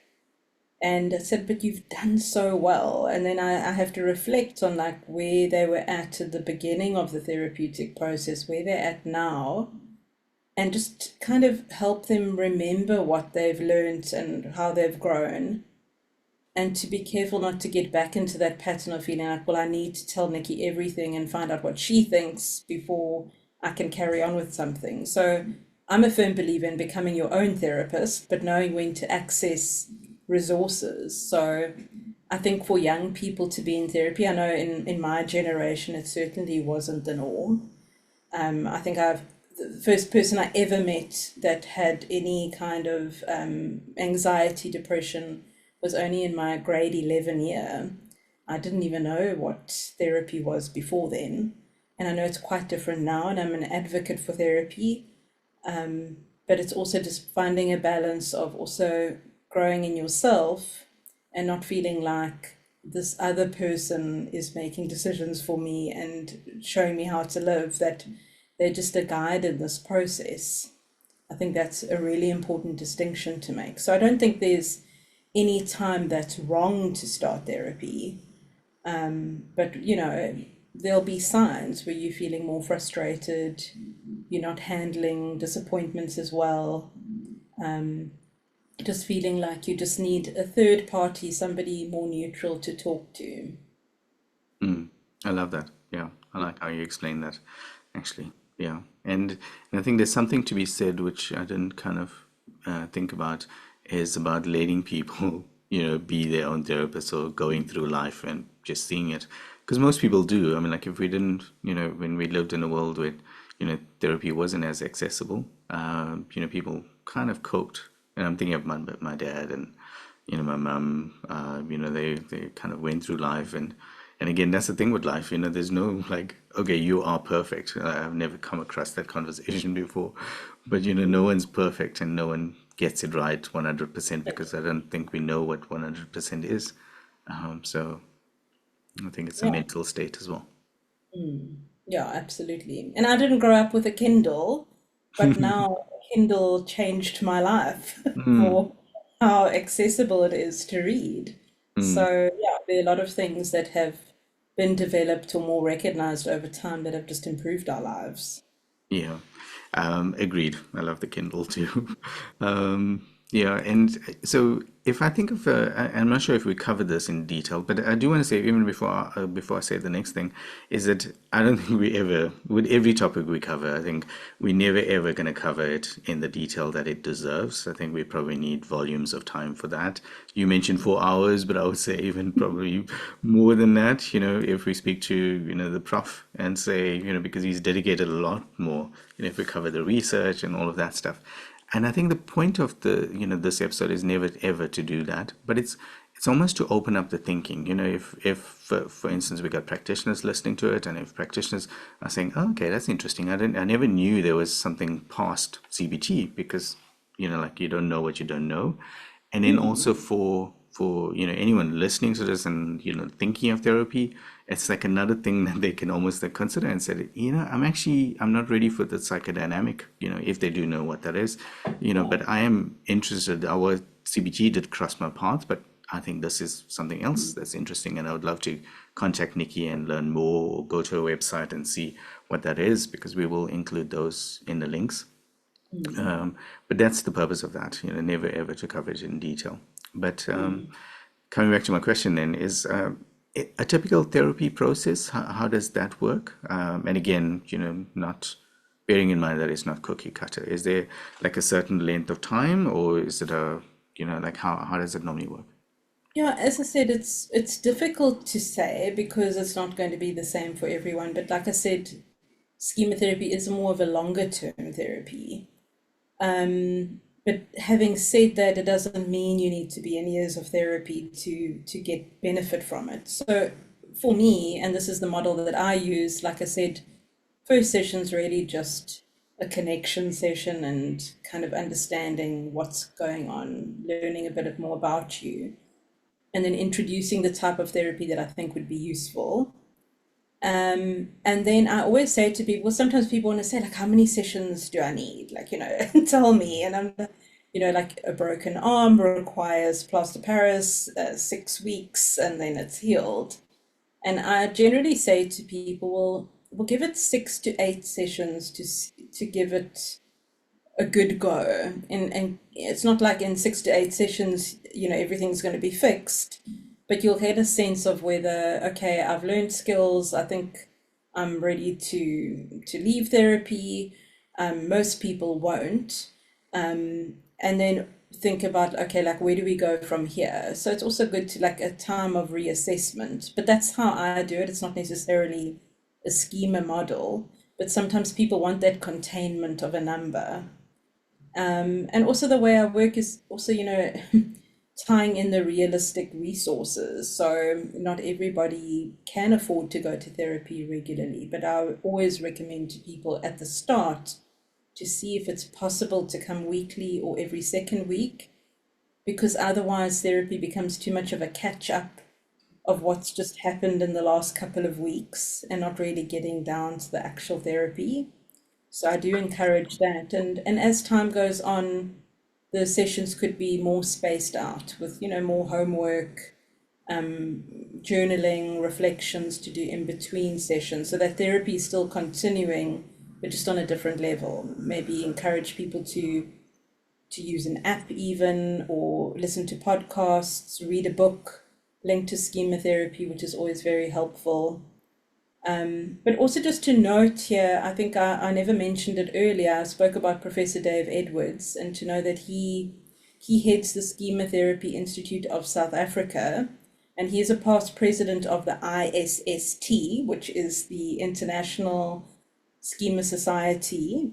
And I said, but you've done so well. And then I have to reflect on like where they were at the beginning of the therapeutic process, where they're at now, and just kind of help them remember what they've learned and how they've grown and to be careful not to get back into that pattern of feeling like, well, I need to tell Nikki everything and find out what she thinks before I can carry on with something. So I'm a firm believer in becoming your own therapist, but knowing when to access resources. So I think for young people to be in therapy, I know in my generation, it certainly wasn't the norm. I think the first person I ever met that had any kind of anxiety, depression was only in my grade 11 year. I didn't even know what therapy was before then. And I know it's quite different now, and I'm an advocate for therapy. But it's also just finding a balance of also growing in yourself and not feeling like this other person is making decisions for me and showing me how to live, that they're just a guide in this process. I think that's a really important distinction to make. So I don't think there's any time that's wrong to start therapy. But there'll be signs where you're feeling more frustrated, you're not handling disappointments as well, just feeling like you just need a third party, somebody more neutral to talk to. I love that. Yeah, I like how you explain that, actually. Yeah, and I think there's something to be said which I didn't kind of think about is about letting people, be their own therapist or going through life and just seeing it. Because most people do. I mean, like if we didn't, when we lived in a world where, therapy wasn't as accessible, people kind of coped. And I'm thinking of my dad and my mum, they kind of went through life and again, that's the thing with life, there's no like, okay, you are perfect. I've never come across that conversation before, but no one's perfect and no one gets it right 100% because I don't think we know what 100% is. So I think it's a Yeah, mental state as well. yeah, absolutely. And I didn't grow up with a Kindle, but now Kindle changed my life Mm, for how accessible it is to read. mm, So, yeah, there are a lot of things that have been developed or more recognized over time that have just improved our lives. yeah, agreed. I love the Kindle too. Yeah, and so if I think of, I'm not sure if we covered this in detail, but I do want to say even before I say the next thing, is that I don't think we ever, with every topic we cover, I think we never ever going to cover it in the detail that it deserves. I think we probably need volumes of time for that. You mentioned 4 hours, but I would say even probably more than that, if we speak to, the prof and say, because he's dedicated a lot more, if we cover the research and all of that stuff. And I think the point of this episode is never ever to do that, but it's almost to open up the thinking. If for instance we got practitioners listening to it, and if practitioners are saying, oh, okay, that's interesting. I never knew there was something past CBT because like you don't know what you don't know, and then also for anyone listening to this and thinking of therapy, it's like another thing that they can almost like consider and say, I'm not ready for the psychodynamic, if they do know what that is, but I am interested. Our CBT did cross my path, but I think this is something else that's interesting, and I would love to contact Nikki and learn more, or go to her website and see what that is, because we will include those in the links. But that's the purpose of that, never ever to cover it in detail. But coming back to my question then is a typical therapy process, how does that work? And again, not bearing in mind that it's not cookie cutter. Is there like a certain length of time, or is it like how does it normally work? Yeah, as I said, it's difficult to say because it's not going to be the same for everyone. But like I said, schema therapy is more of a longer term therapy. But having said that, it doesn't mean you need to be in years of therapy to get benefit from it. So for me, and this is the model that I use, like I said, first session's really just a connection session and kind of understanding what's going on, learning a bit more about you, and then introducing the type of therapy that I think would be useful. And then I always say to people, sometimes people want to say, like, how many sessions do I need? Like, tell me. And I'm, like a broken arm requires plaster Paris, 6 weeks, and then it's healed. And I generally say to people, well, we'll give it 6 to 8 sessions to give it a good go. And it's not like in 6 to 8 sessions, everything's going to be fixed, but you'll get a sense of whether, okay, I've learned skills. I think I'm ready to leave therapy. Most people won't. And then think about, okay, like where do we go from here? So it's also good to like a time of reassessment. But that's how I do it. It's not necessarily a schema model, but sometimes people want that containment of a number. And also the way I work is also, tying in the realistic resources. So not everybody can afford to go to therapy regularly, but I always recommend to people at the start to see if it's possible to come weekly or every second week, because otherwise therapy becomes too much of a catch up of what's just happened in the last couple of weeks and not really getting down to the actual therapy. So I do encourage that. And as time goes on, the sessions could be more spaced out with, more homework, journaling, reflections to do in between sessions, so that therapy is still continuing, but just on a different level. Maybe encourage people to use an app even, or listen to podcasts, read a book linked to schema therapy, which is always very helpful. But also just to note here, I think I never mentioned it earlier. I spoke about Professor Dave Edwards, and to know that he heads the Schema Therapy Institute of South Africa, and he is a past president of the ISST, which is the International Schema Society,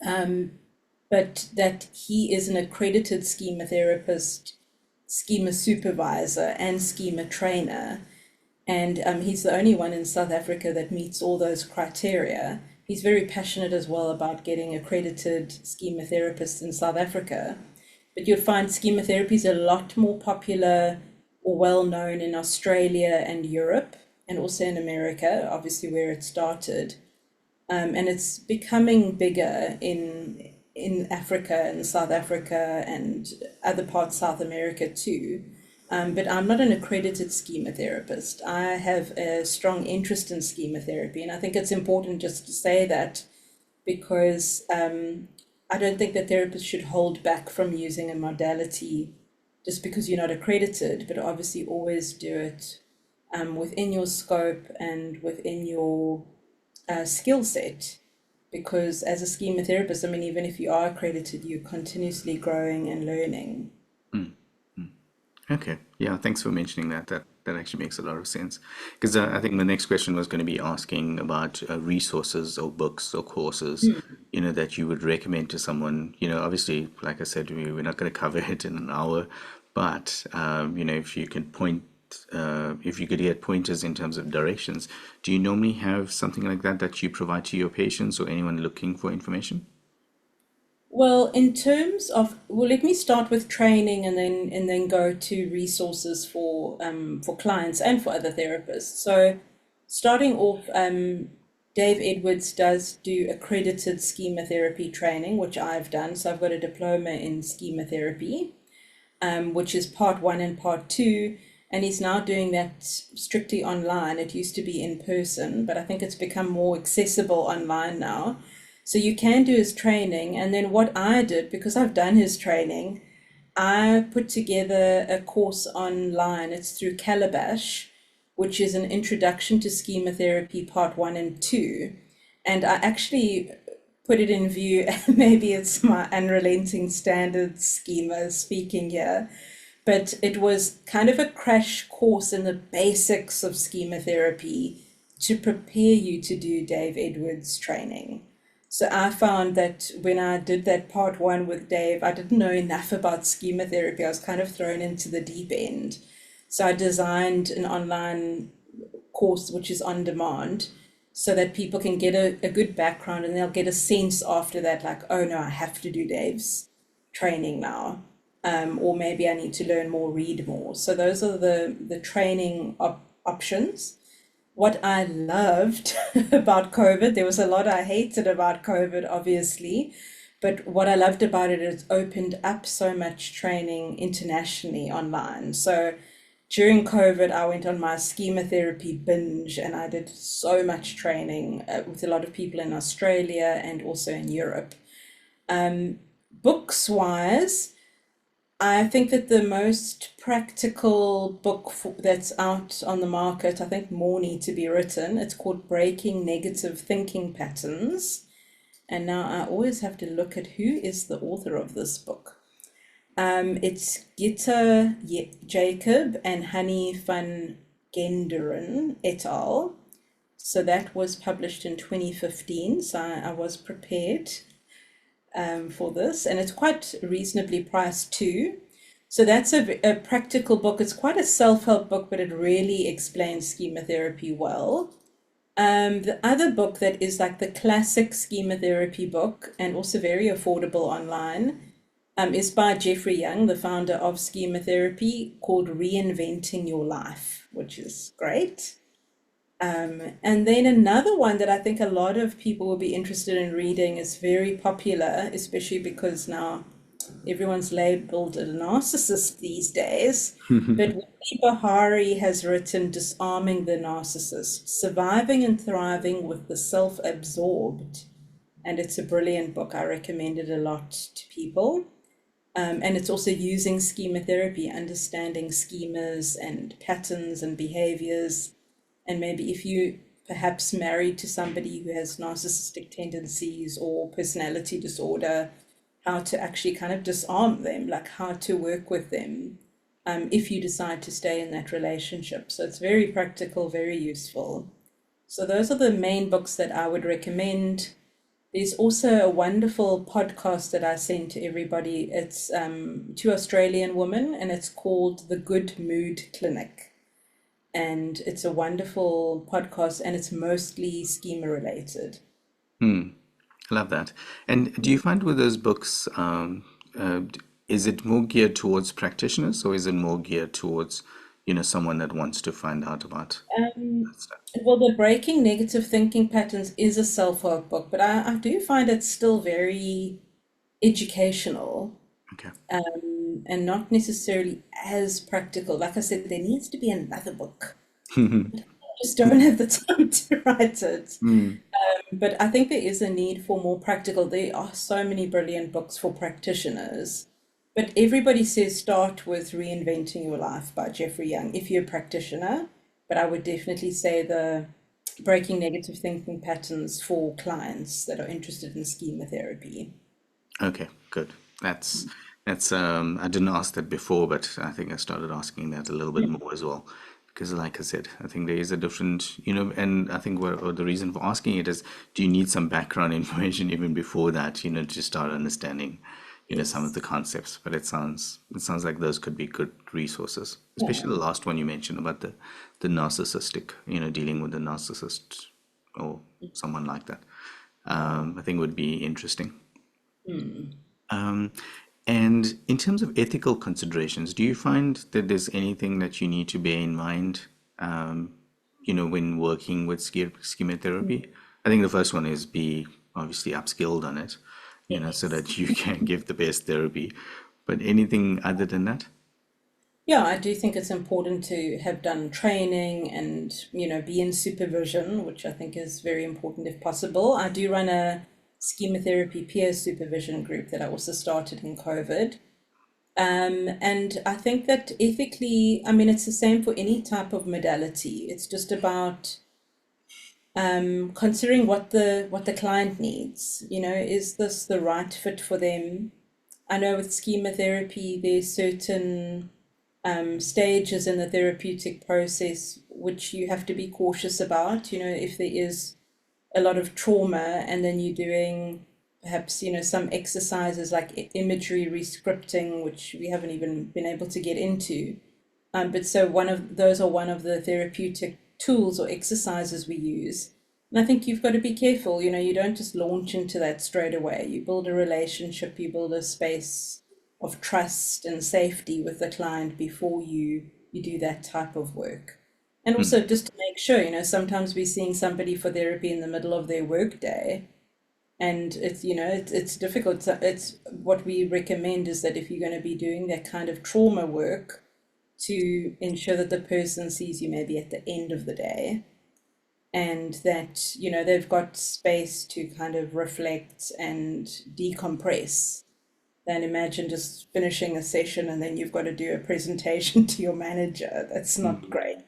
but that he is an accredited schema therapist, schema supervisor, and schema trainer. And he's the only one in South Africa that meets all those criteria. He's very passionate as well about getting accredited schema therapists in South Africa. But you'll find schema therapy is a lot more popular or well known in Australia and Europe, and also in America, obviously where it started. And it's becoming bigger in Africa and South Africa and other parts of South America too. But I'm not an accredited schema therapist. I have a strong interest in schema therapy, and I think it's important just to say that, because I don't think that therapists should hold back from using a modality just because you're not accredited, but obviously always do it within your scope and within your skill set. Because as a schema therapist, I mean, even if you are accredited, you're continuously growing and learning. Okay. Yeah, thanks for mentioning that. That actually makes a lot of sense. Because I think the next question was going to be asking about resources or books or courses, that you would recommend to someone. Obviously, like I said, we're not going to cover it in an hour, but if you can if you could get pointers in terms of directions, do you normally have something like that you provide to your patients or anyone looking for information? Well, in terms of, well, let me start with training and then go to resources for clients and for other therapists. So starting off, Dave Edwards does do accredited schema therapy training, which I've done. So I've got a diploma in schema therapy, which is part one and part two. And he's now doing that strictly online. It used to be in person, but I think it's become more accessible online now. So you can do his training. And then what I did, because I've done his training, I put together a course online. It's through Calabash, which is an introduction to schema therapy part one and two. And I actually put it in view, maybe it's my unrelenting standard schema speaking here, but it was kind of a crash course in the basics of schema therapy to prepare you to do Dave Edwards training. So I found that when I did that part one with Dave, I didn't know enough about schema therapy. I was kind of thrown into the deep end. So I designed an online course which is on demand, so that people can get a good background, and they'll get a sense after that, like, oh no, I have to do Dave's training now. Or maybe I need to learn more, read more. So those are the training options. What I loved about COVID, there was a lot I hated about COVID, obviously, but what I loved about it is opened up so much training internationally online. So during COVID, I went on my schema therapy binge, and I did so much training with a lot of people in Australia and also in Europe. Books wise, I think that the most practical book that's out on the market, I think more need to be written. It's called Breaking Negative Thinking Patterns. And now I always have to look at who is the author of this book. It's Gitta Jacob and Honey van Genderen et al. So that was published in 2015. So I was prepared for this, and it's quite reasonably priced too. So that's a practical book. It's quite a self-help book, but it really explains schema therapy well. The other book that is like the classic schema therapy book, and also very affordable online, is by Jeffrey Young, the founder of Schema Therapy, called Reinventing Your Life, which is great. And then another one that I think a lot of people will be interested in reading is very popular, especially because now everyone's labeled a narcissist these days. But Wendy Bahari has written Disarming the Narcissist, Surviving and Thriving with the Self-Absorbed. And it's a brilliant book. I recommend it a lot to people. And it's also using schema therapy, understanding schemas and patterns and behaviors. And maybe if you perhaps married to somebody who has narcissistic tendencies or personality disorder, how to actually kind of disarm them, like how to work with them if you decide to stay in that relationship. So it's very practical, very useful. So those are the main books that I would recommend. There's also a wonderful podcast that I send to everybody. It's two Australian women, and it's called The Good Mood Clinic. And it's a wonderful podcast, and it's mostly schema related. Love that. And do you find with those books, is it more geared towards practitioners or is it more geared towards, someone that wants to find out about that stuff? Well, the Breaking Negative Thinking Patterns is a self-help book, but I do find it's still very educational Okay. and not necessarily as practical. Like I said, there needs to be another book. I just don't have the time to write it. But I think there is a need for more practical. There are so many brilliant books for practitioners, but everybody says start with Reinventing Your Life by Jeffrey Young if you're a practitioner. But I would definitely say the Breaking Negative Thinking Patterns for clients that are interested in schema therapy. Okay, good. That's I didn't ask that before, but I think I started asking that a little bit more as well. Because like I said, I think there is a different, and I think or the reason for asking it is, do you need some background information even before that, to start understanding, some of Yes. the concepts. But it sounds like those could be good resources, Yeah. especially the last one you mentioned about the narcissistic, dealing with the narcissist or someone like that. I think would be interesting. Um, and in terms of ethical considerations, do you find that there's anything that you need to bear in mind, when working with schema therapy? I think the first one is be obviously upskilled on it, so Yes. that you can give the best therapy. But anything other than that? Yeah, I do think it's important to have done training and, be in supervision, which I think is very important if possible. I do run a schema therapy peer supervision group that I also started in COVID. And I think that ethically, I mean, it's the same for any type of modality. It's just about considering what the client needs. Is this the right fit for them? I know with schema therapy, there's certain stages in the therapeutic process which you have to be cautious about. If there is a lot of trauma and then you're doing perhaps, some exercises like imagery rescripting, which we haven't even been able to get into. But so one of those are one of the therapeutic tools or exercises we use. And I think you've got to be careful, you don't just launch into that straight away. You build a relationship, you build a space of trust and safety with the client before you do that type of work. And also just to make sure, sometimes we're seeing somebody for therapy in the middle of their workday, and it's difficult. So it's what we recommend is that if you're going to be doing that kind of trauma work, to ensure that the person sees you maybe at the end of the day, and that they've got space to kind of reflect and decompress. Then imagine just finishing a session and then you've got to do a presentation to your manager. That's not great.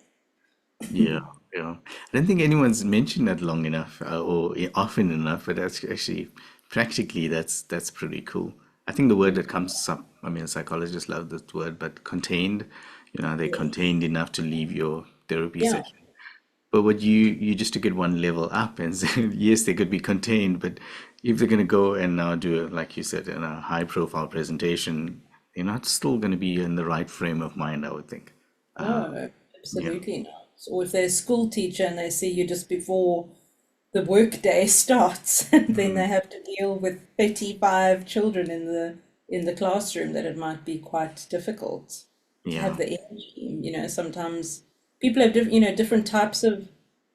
Yeah, yeah. I don't think anyone's mentioned that long enough or often enough, but that's actually practically that's pretty cool. I think the word that comes up, I mean, psychologists love this word, but contained, they're Yes. contained enough to leave your therapy Yeah. session. But what you just took it one level up and said, yes, they could be contained, but if they're going to go and now do, like you said, in a high profile presentation, they're not still going to be in the right frame of mind, I would think. No, Yeah. absolutely not. Or if they're a school teacher and they see you just before the work day starts, and then they have to deal with 35 children in the in the classroom that it might be quite difficult to have Yeah. the energy. Sometimes people have different types of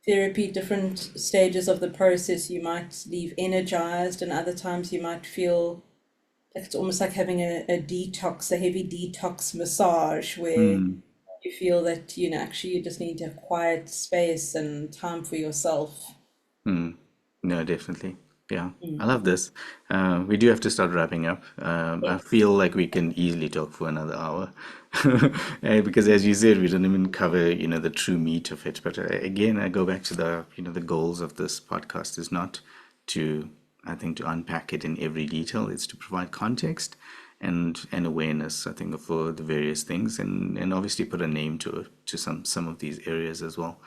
therapy, different stages of the process. You might leave energized, and other times you might feel like it's almost like having a detox, a heavy detox massage where Mm, you feel that, actually you just need a quiet space and time for yourself. mm. No, definitely. Yeah, I Mm. love this. We do have to start wrapping up. I Yes. feel like we can easily talk for another hour. Because as you said, we didn't even cover, the true meat of it. But again, I go back to the goals of this podcast is not to, I think, to unpack it in every detail. It's to provide context and awareness, I think, for the various things, and obviously put a name to some of these areas as well,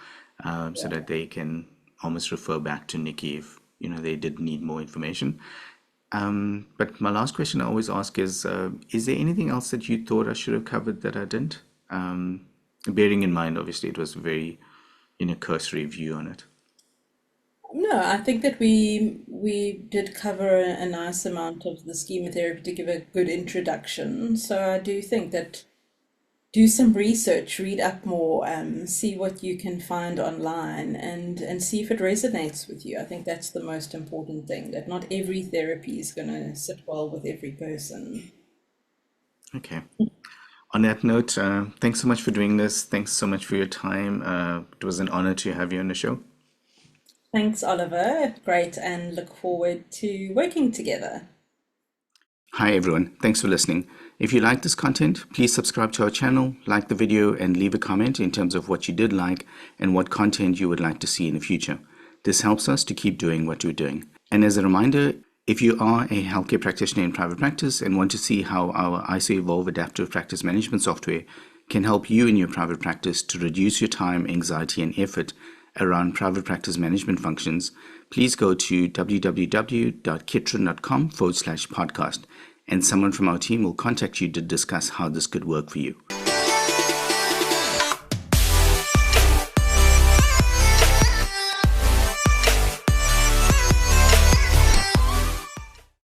so Yeah. that they can almost refer back to Nikki if they did need more information. But my last question I always ask is there anything else that you thought I should have covered that I didn't? Bearing in mind, obviously, it was a very cursory view on it. No, I think that we did cover a nice amount of the schema therapy to give a good introduction. So I do think that do some research, read up more, see what you can find online, and see if it resonates with you. I think that's the most important thing, that not every therapy is going to sit well with every person. Okay. On that note, thanks so much for doing this. Thanks so much for your time. It was an honor to have you on the show. Thanks, Oliver. Great, and look forward to working together. Hi, everyone. Thanks for listening. If you like this content, please subscribe to our channel, like the video, and leave a comment in terms of what you did like and what content you would like to see in the future. This helps us to keep doing what we're doing. And as a reminder, if you are a healthcare practitioner in private practice and want to see how our ISO Evolve adaptive practice management software can help you in your private practice to reduce your time, anxiety, and effort around private practice management functions, please go to www.kitron.com/podcast, and someone from our team will contact you to discuss how this could work for you.